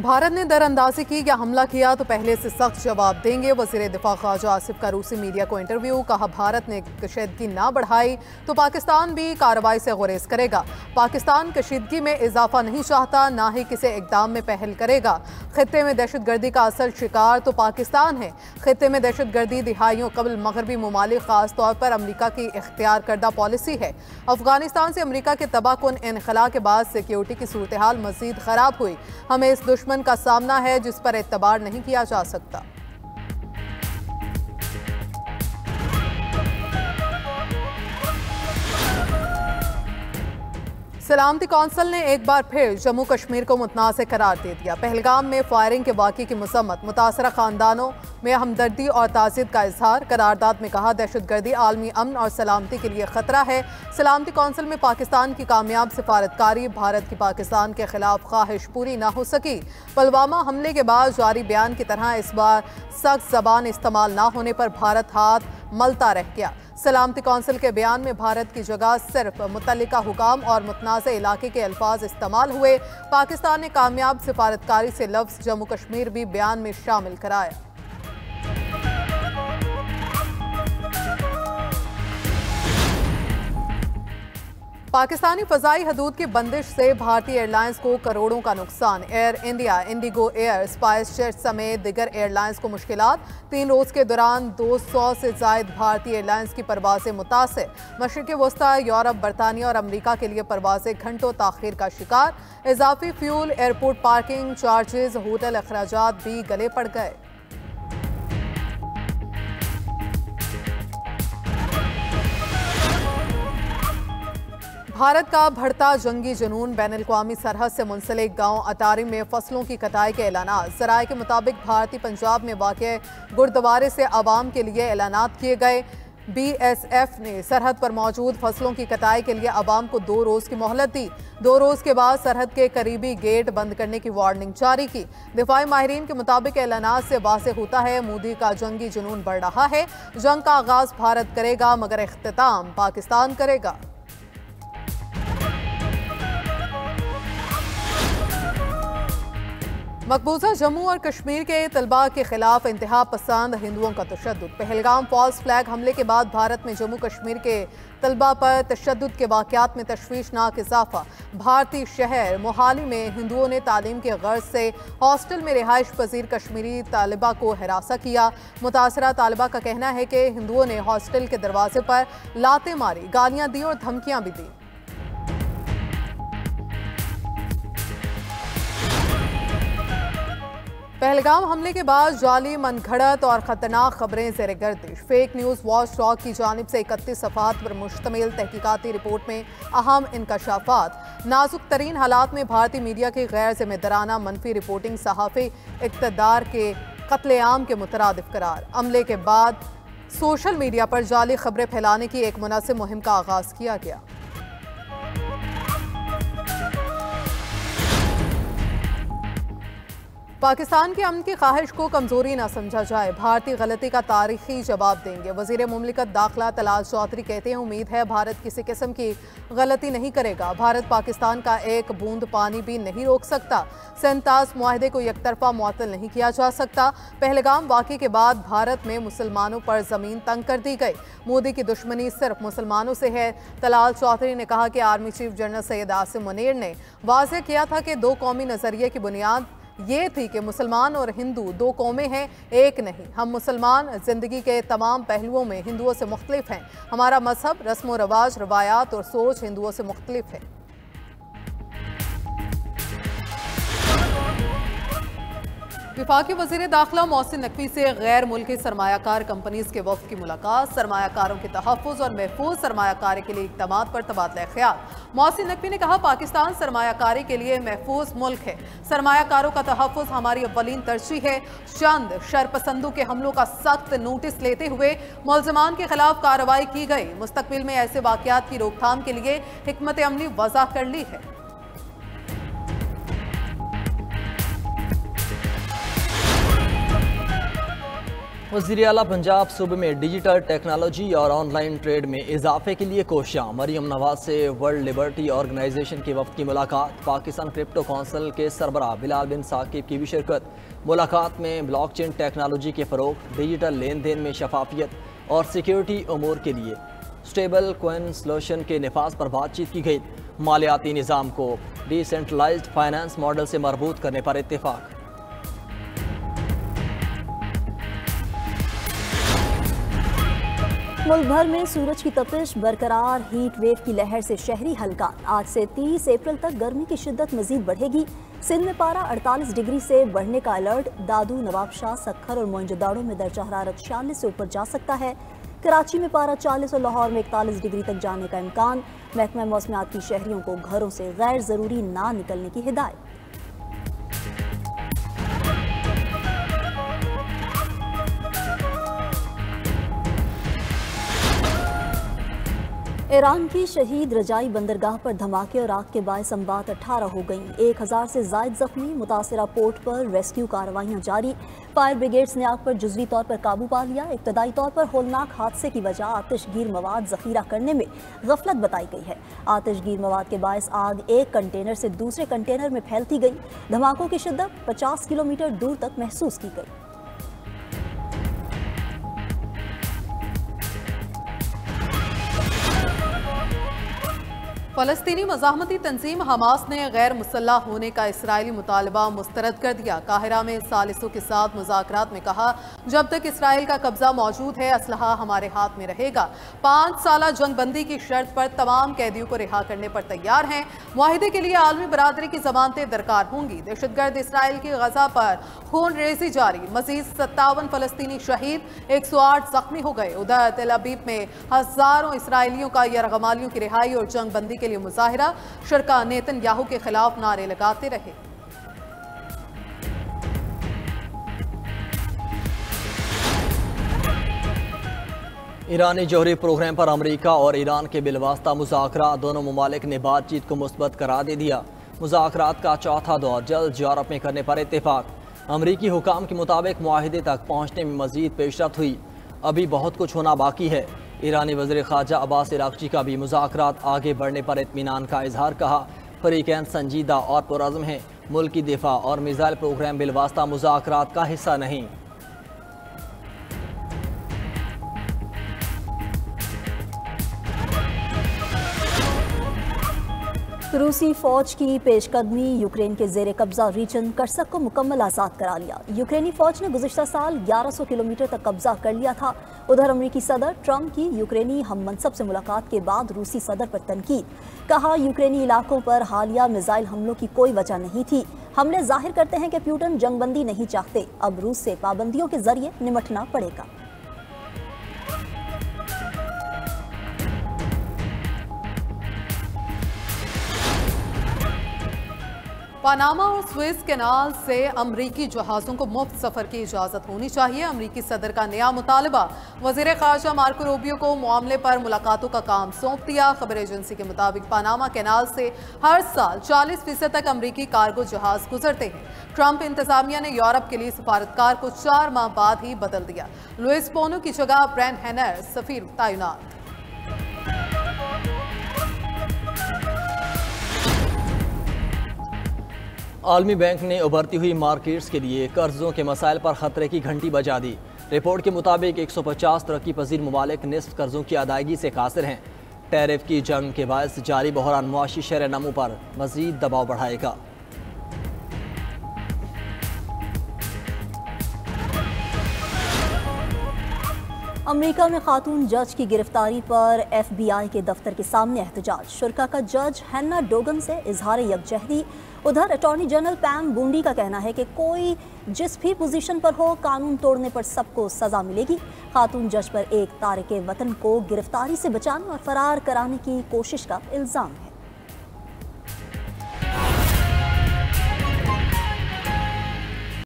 भारत ने दरअंदाजी की या हमला किया तो पहले से सख्त जवाब देंगे। वज़ीर दिफा ख्वाजा आसिफ का रूसी मीडिया को इंटरव्यू। कहा, भारत ने कशीदगी ना बढ़ाई तो पाकिस्तान भी कार्रवाई से गुरेज करेगा। पाकिस्तान कशीदगी में इजाफा नहीं चाहता, ना ही किसी इकदाम में पहल करेगा। खित्ते में दहशतगर्दी का असल शिकार तो पाकिस्तान है। खित्ते में दहशतगर्दी दिहाइयों कबल मगरबी ममालिक खास तौर पर अमरीका की इख्तियार करदा पॉलिसी है। अफगानिस्तान से अमरीका के तबाहकुन इनखला के बाद सिक्योरिटी की सूरत हाल मजीद खराब हुई। हमें इस दुश्मन का सामना है जिस पर एतबार नहीं किया जा सकता। सलामती कौंसिल ने एक बार फिर जम्मू कश्मीर को मुतनाज़ करार दे दिया। पहलगाम में फायरिंग के वाक़े की मसम्मत, मुतासरा खानदानों में हमदर्दी और ताज़ियत का इजहार। करारदाद में कहा, दहशतगर्दी आलमी अमन और सलामती के लिए खतरा है। सलामती कौंसिल में पाकिस्तान की कामयाब सिफारतकारी, भारत की पाकिस्तान के खिलाफ ख्वाहिश पूरी ना हो सकी। पुलवामा हमले के बाद जारी बयान की तरह इस बार सख्त जबान इस्तेमाल ना होने पर भारत हाथ मलता रह गया। सलामती कौंसिल के बयान में भारत की जगह सिर्फ मुतल्लिका हुकाम और मुतनाज़ इलाके के अल्फाज इस्तेमाल हुए। पाकिस्तान ने कामयाब सिफारतकारी से लफ्ज़ जम्मू कश्मीर भी बयान में शामिल कराया। पाकिस्तानी फ़ज़ाई हदूद की बंदिश से भारतीय एयरलाइंस को करोड़ों का नुकसान। Air India, Indigo air, spice jet समेत दिगर एयरलाइंस को मुश्किलात। 3 रोज़ के दौरान 200 से ज़ायद भारतीय एयरलाइंस की परवाज़ें मुतासिर। मशरिक़ वस्ता, यूरोप, बरतानिया और अमरीका के लिए परवाज़ें घंटों ताख़ीर का शिकार। इजाफी fuel, airport parking charges, hotel अखराजात भी गले पड़ गए। भारत का बढ़ता जंगी जुनून। बैनुल-अक़वामी सरहद से मुंसलिक गांव अटारी में फसलों की कटाई के ऐलानात। ज़राए के मुताबिक भारतीय पंजाब में वाक़े गुरुद्वारे से आवाम के लिए ऐलानात किए गए। BSF ने सरहद पर मौजूद फसलों की कटाई के लिए आवाम को 2 रोज़ की मोहलत दी। 2 रोज़ के बाद सरहद के करीबी गेट बंद करने की वार्निंग जारी की। दिफाई माहिरीन के मुताबिक ऐलानात से वाज़ेह होता है मोदी का जंगी जुनून बढ़ रहा है। जंग का आगाज़ भारत करेगा मगर इख्तिताम पाकिस्तान करेगा। मकबूजा जम्मू और कश्मीर के तलबा के खिलाफ इंतहा पसंद हिंदुओं का तशद्दुद। पहलगाम फॉल्स फ्लैग हमले के बाद भारत में जम्मू कश्मीर के तलबा पर तशद्दुद के वाक़यात में तशवीशनाक इजाफा। भारतीय शहर मोहाली में हिंदुओं ने तालीम के गर्ज से हॉस्टल में रिहाइश पजीर कश्मीरी तालिबा को हिरासा किया। मुतासरा तालिबा का कहना है कि हिंदुओं ने हॉस्टल के दरवाजे पर लातें मारी, गालियां दी और धमकियां भी दी। पहलगाम हमले के बाद जाली, मनगढ़ंत और खतरनाक खबरें ज़ेर गर्दिश। फेक न्यूज़ वॉच डॉग की जानिब से 31 सफ़हात पर मुश्तमिल तहकीकाती रिपोर्ट में अहम इंकशाफात। नाजुक तरीन हालात में भारतीय मीडिया की गैर जिम्मेदाराना मनफी रिपोर्टिंग सहाफ़ी इक़्तिदार के कत्लेआम के मुतरादिफ करार। हमले के बाद सोशल मीडिया पर जाली खबरें फैलाने की एक मुनज़्ज़म मुहिम का आगाज़ किया गया। पाकिस्तान के अमन की ख्वाहिश को कमजोरी न समझा जाए, भारतीय गलती का तारीखी जवाब देंगे। वज़ीर मुमलिकत दाखिला तलाल चौधरी कहते हैं, उम्मीद है भारत किसी किस्म की गलती नहीं करेगा। भारत पाकिस्तान का एक बूंद पानी भी नहीं रोक सकता। सेंताज मुआहदे को एकतरफा मुअत्तल नहीं किया जा सकता। पहलगाम वाक़े के बाद भारत में मुसलमानों पर ज़मीन तंग कर दी गई। मोदी की दुश्मनी सिर्फ मुसलमानों से है। तलाल चौधरी ने कहा कि army chief general Syed Asim Munir ने वाज़ेह किया था कि 2 कौमी नज़रिए की बुनियाद ये थी कि मुसलमान और हिंदू 2 कौमें हैं, एक नहीं। हम मुसलमान ज़िंदगी के तमाम पहलुओं में हिंदुओं से मुख्तलिफ हैं। हमारा मजहब, रस्म व रवाज, रवायात और सोच हिंदुओं से मुख्तलिफ है। वफाकी वज़ीर दाखिला मोहसिन नकवी से गैर मुल्की सरमायाकार कंपनीज के वफ़द की मुलाकात। सरमायाकारों के तहफ़्फ़ुज़ और महफूज सरमायाकारी के लिए इक़दामात पर तबादला ख्याल। मोहसिन नकवी ने कहा, पाकिस्तान सरमायाकारी के लिए महफूज मुल्क है। सरमायाकारों का तहफ़्फ़ुज़ हमारी अव्वलीन तरजीह है। चंद शरपसंदों के हमलों का सख्त नोटिस लेते हुए मुलज़मान के खिलाफ कार्रवाई की गई। मुस्तक़बिल में ऐसे वाक़यात की रोकथाम के लिए हिकमत अमली वज़ा कर ली है। वज़ीर आला पंजाब सूबे में डिजिटल टेक्नोलॉजी और ऑनलाइन ट्रेड में इजाफे के लिए कोशियाँ। मरियम नवाज से वर्ल्ड लिबर्टी ऑर्गेनाइजेशन के वफ़द की मुलाकात। पाकिस्तान क्रिप्टो काउंसिल के सरबराह बिलाल बिन साकिब की भी शिरकत। मुलाकात में ब्लॉकचेन टेक्नोलॉजी के फ़रोग, डिजिटल लेन देन में शफाफियत और सिक्योरिटी अमूर के लिए स्टेबल कॉइन सोल्यूशन के नफाज पर बातचीत की गई। मालियाती निज़ाम को डिसेंट्रलाइज्ड फाइनेंस मॉडल से मरबूत करने पर इत्तेफाक। मुल्क भर में सूरज की तपिश बरकरार। हीट वेव की लहर से शहरी हल्का। आज से 30 अप्रैल तक गर्मी की शिद्दत मजीद बढ़ेगी। सिंध में पारा 48 डिग्री से बढ़ने का अलर्ट। दादू, नवाबशाह, सक्खर और मोइंजोदाड़ो में दर्जा हरारत 46 से ऊपर जा सकता है। कराची में पारा 40 और लाहौर में 41 डिग्री तक जाने का इम्कान। महकमा मौसमियात की शहरियों को घरों से गैर ज़रूरी ना निकलने की हिदायत। ईरान की शहीद रजाई बंदरगाह पर धमाके और आग के बायस अम्बात 18 हो गईं। 1000 से जायद जख्मी। मुतासरा पोर्ट पर रेस्क्यू कार्रवाइयाँ जारी। फायर ब्रिगेड्स ने आग पर जुज़वी तौर पर काबू पा लिया। इब्तदाई तौर पर होलनाक हादसे की वजह आतिशगीर मवाद जखीरा करने में गफलत बताई गई है। आतिशगीर मवाद के बायस आग एक कंटेनर से दूसरे कंटेनर में फैलती गई। धमाकों की शिद्दत 50 किलोमीटर दूर तक महसूस की गई। फ़लस्तीनी मज़ाहमती तंजीम हमास ने गैर मुसल्लह होने का इसराइली मुतालबा मुस्तरद कर दिया। काहिरा में सालिसों के साथ मुज़ाकरात में कहा, जब तक इसराइल का कब्जा मौजूद है असलहा हमारे हाथ में रहेगा। 5 साला जंग बंदी की शर्त पर तमाम कैदियों को रिहा करने पर तैयार हैं। मुआहिदे के लिए आलमी बरादरी की जमानतें दरकार होंगी। दहशतगर्द इसराइल की गजा पर खून रेजी जारी। मजीद 57 फ़लस्तीनी शहीद, 108 जख्मी हो गए। उधर तेल अबीब में हजारों इसराइलियों का यरगमालियों की रिहाई और जंग बंदी के लिए मुजाहिरा। शुरा नेतन्याहू के खिलाफ नारे लगाते रहे। ईरानी जौहरी प्रोग्राम पर अमरीका और ईरान के बिलवास्ता मुज़ाकरा। दोनों ममालिक ने बातचीत को मुस्बत करार दे दिया। मुज़ाकरात का चौथा दौर जल्द यूरोप में करने पर इत्तेफाक। अमरीकी हुकाम के मुताबिक मुआहिदे तक पहुँचने में मजीद पेशरफ्त हुई। अभी बहुत कुछ होना बाकी है। ईरानी वज़ीर ख़ारजा अब्बास इराक़ची का भी मुज़ाकरात आगे बढ़ने पर इत्मीनान का इजहार। कहा, फ़रीक़ैन संजीदा और पुरअज़्म हैं। मुल्की दिफा और मिसाइल प्रोग्राम बिलवास्ता मुज़ाकरात का हिस्सा नहीं। रूसी फौज की पेशकदमी यूक्रेन के जेर कब्जा रीजन कर्सक को मुकम्मल आज़ाद करा लिया। यूक्रेनी फौज ने गुज़िश्ता साल 1100 किलोमीटर तक कब्जा कर लिया था। उधर अमरीकी सदर ट्रंप की यूक्रेनी हम मनसब से मुलाकात के बाद रूसी सदर पर तनकीद। कहा, यूक्रेनी इलाकों पर हालिया मिसाइल हमलों की कोई वजह नहीं थी। हमले जाहिर करते हैं कि प्यूटन जंगबंदी नहीं चाहते। अब रूस से पाबंदियों के जरिए निमटना पड़ेगा। पनामा और स्विस कैनाल से अमरीकी जहाज़ों को मुफ्त सफ़र की इजाज़त होनी चाहिए। अमरीकी सदर का नया मुतालबा। वज़ीर ख़ारजा मार्को रूबियो को मामले पर मुलाकातों का काम सौंप दिया। खबर एजेंसी के मुताबिक पनामा कैनाल से हर साल 40% तक अमरीकी कार्गो जहाज़ गुजरते हैं। ट्रंप इंतज़ामिया ने यूरोप के लिए सफारतकार को 4 माह बाद ही बदल दिया। लुइस बोनो की जगह ब्रैन हेनर सफ़ीर तैनात। आलमी बैंक ने उभरती हुई मार्केट्स के लिए कर्जों के मसाइल पर खतरे की घंटी बजा दी। रिपोर्ट के मुताबिक 150 तरक्की पजीर ममालिक निस्फ कर्जों की अदायगी से कासिर हैं। टैरिफ की जंग के बायस जारी बहरान मुआशी शरह नमू पर मजीद दबाव बढ़ाएगा। अमेरिका में खातून जज की गिरफ्तारी पर FBI के दफ्तर के सामने एहतजाज। शुरा का जज हैन्ना डोगन से इजहार यकजहती। उधर अटॉर्नी जनरल पैम बूंडी का कहना है कि कोई जिस भी पोजीशन पर हो, कानून तोड़ने पर सबको सजा मिलेगी। खातून जज पर एक तारिके वतन को गिरफ्तारी से बचाने और फरार कराने की कोशिश का इल्ज़ाम है।